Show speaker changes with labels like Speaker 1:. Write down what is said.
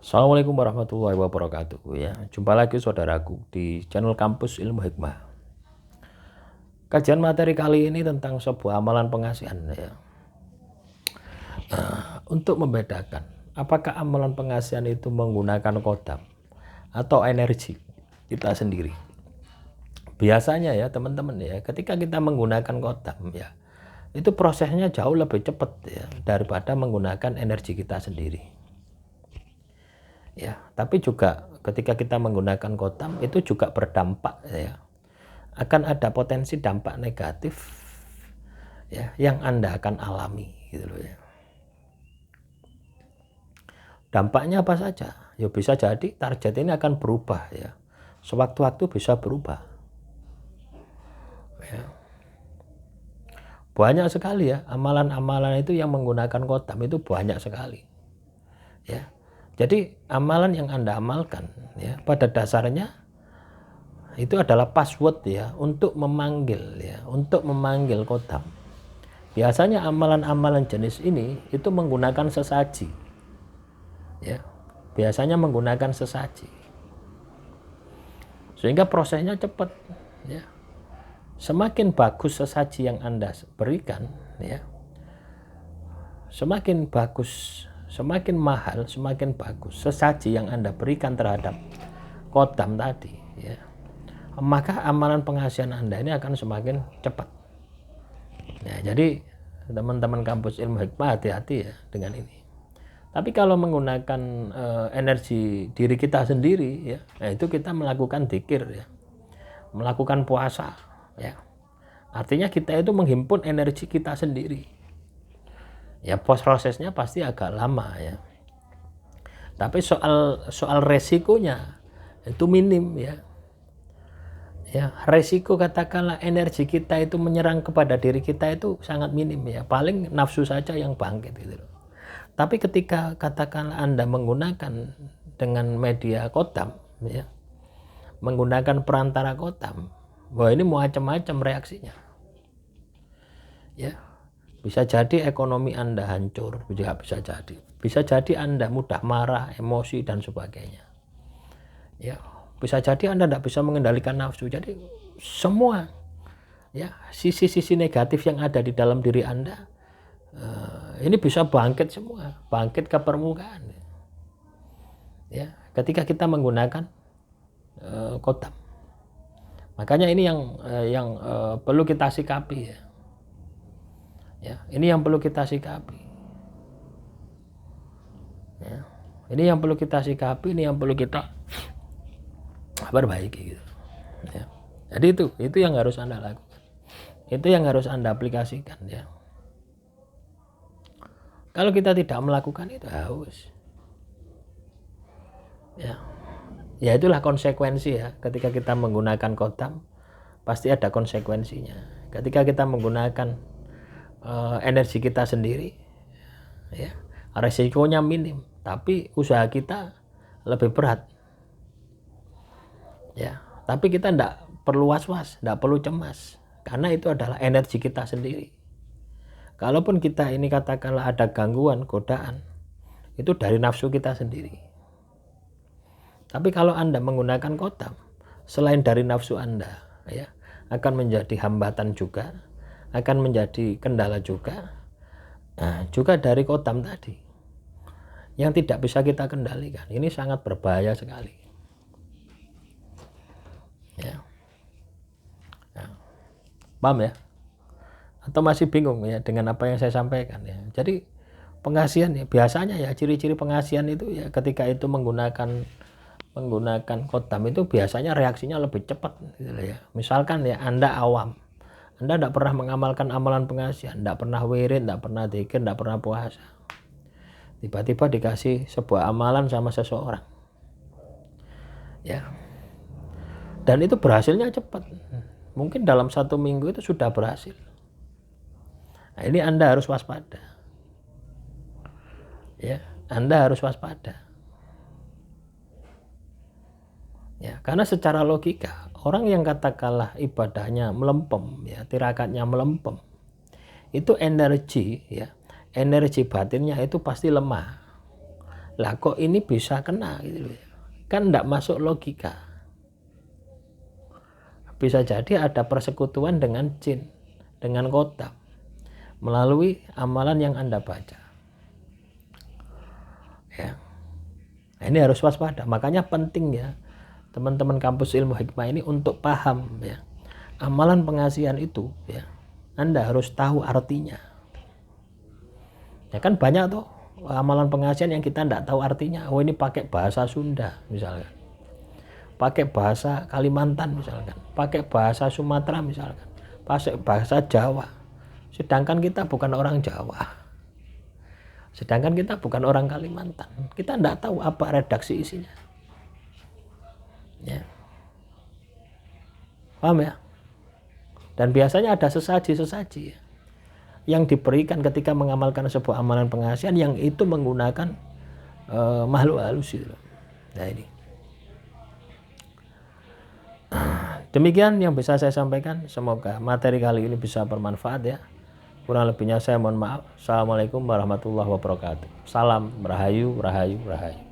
Speaker 1: Assalamualaikum warahmatullahi wabarakatuh ya. Jumpa lagi saudaraku di channel Kampus Ilmu Hikmah. Kajian materi kali ini tentang sebuah amalan pengasihan ya. Untuk membedakan apakah amalan pengasihan itu menggunakan kodam atau energi kita sendiri. Biasanya ya teman-teman ya, ketika kita menggunakan kodam ya, itu prosesnya jauh lebih cepat ya daripada menggunakan energi kita sendiri. Ya, tapi juga ketika kita menggunakan kodam itu juga berdampak ya. Akan ada potensi dampak negatif ya yang Anda akan alami gitu loh ya. Dampaknya apa saja? Ya bisa jadi target ini akan berubah ya. Sewaktu-waktu bisa berubah. Ya. Banyak sekali ya amalan-amalan itu yang menggunakan kodam itu banyak sekali. Ya. Jadi amalan yang Anda amalkan ya pada dasarnya itu adalah password ya untuk memanggil kodam. Biasanya amalan-amalan jenis ini itu menggunakan sesaji. Ya. Biasanya menggunakan sesaji. Sehingga prosesnya cepat ya. Semakin bagus sesaji yang Anda berikan ya. Semakin bagus, semakin mahal, semakin bagus sesaji yang Anda berikan terhadap kodam tadi ya, maka amalan pengasihan Anda ini akan semakin cepat ya. Jadi teman-teman Kampus Ilmu Hikmah hati-hati ya dengan ini. Tapi kalau menggunakan energi diri kita sendiri ya, nah itu kita melakukan dzikir ya, melakukan puasa ya, artinya kita itu menghimpun energi kita sendiri ya. Prosesnya pasti agak lama ya, tapi soal resikonya itu minim ya. Ya, resiko katakanlah energi kita itu menyerang kepada diri kita itu sangat minim ya, paling nafsu saja yang bangkit gitu loh. Tapi ketika katakanlah Anda menggunakan dengan media kodam ya, menggunakan perantara kodam, wah ini macam-macam reaksinya ya. Bisa jadi ekonomi Anda hancur, juga bisa jadi. Bisa jadi Anda mudah marah, emosi dan sebagainya. Ya, bisa jadi Anda tidak bisa mengendalikan nafsu. Jadi semua ya sisi-sisi negatif yang ada di dalam diri Anda ini bisa bangkit semua, bangkit ke permukaan. Ya, ketika kita menggunakan kodam. Makanya ini yang perlu kita sikapi ya. Ya, ini yang perlu kita sikapi. Ya, ini yang perlu kita sikapi, ini yang perlu kita perbaiki gitu. Ya. Jadi itu yang harus Anda lakukan. Itu yang harus Anda aplikasikan ya. Kalau kita tidak melakukan itu harus. Ya. Ya itulah konsekuensi ya. Ketika kita menggunakan kodam pasti ada konsekuensinya. Ketika kita menggunakan energi kita sendiri ya, resikonya minim tapi usaha kita lebih berat ya. Tapi kita tidak perlu was-was, tidak perlu cemas karena itu adalah energi kita sendiri. Kalaupun kita ini katakanlah ada gangguan, godaan, itu dari nafsu kita sendiri. Tapi kalau Anda menggunakan kodam, selain dari nafsu Anda ya, akan menjadi hambatan juga, akan menjadi kendala juga. Nah, juga dari kodam tadi yang tidak bisa kita kendalikan. Ini sangat berbahaya sekali ya. Nah, paham ya? Atau masih bingung ya dengan apa yang saya sampaikan ya? Jadi pengasihan ya biasanya ya, ciri-ciri pengasihan itu ya ketika itu menggunakan kodam itu biasanya reaksinya lebih cepat gitu ya. Misalkan ya Anda awam, Anda tidak pernah mengamalkan amalan pengasihan, tidak pernah wirid, tidak pernah dzikir, tidak pernah puasa. Tiba-tiba dikasih sebuah amalan sama seseorang. Ya. Dan itu berhasilnya cepat. Mungkin dalam 1 minggu itu sudah berhasil. Nah, ini Anda harus waspada. Ya, Anda harus waspada. Ya, karena secara logika orang yang katakanlah ibadahnya melempem ya, tirakatnya melempem, itu energi ya, energi batinnya itu pasti lemah. Lah kok ini bisa kena gitu loh. Kan enggak masuk logika. Bisa jadi ada persekutuan dengan jin, dengan kodam, melalui amalan yang Anda baca. Ya. Nah, ini harus waspada. Makanya penting ya teman-teman kampus ilmu hikmah ini untuk paham ya. Amalan pengasihan itu ya, Anda harus tahu artinya. Ya kan banyak tuh amalan pengasihan yang kita enggak tahu artinya. Oh ini pakai bahasa Sunda misalkan. Pakai bahasa Kalimantan misalkan, pakai bahasa Sumatera misalkan, pakai bahasa Jawa. Sedangkan kita bukan orang Jawa. Sedangkan kita bukan orang Kalimantan. Kita enggak tahu apa redaksi isinya. Ya. Paham ya? Dan biasanya ada sesaji-sesaji ya, yang diberikan ketika mengamalkan sebuah amalan pengasihan yang itu menggunakan makhluk halus itu. Nah ini. Demikian yang bisa saya sampaikan. Semoga materi kali ini bisa bermanfaat ya. Kurang lebihnya saya mohon maaf. Assalamualaikum warahmatullahi wabarakatuh. Salam rahayu, rahayu, rahayu.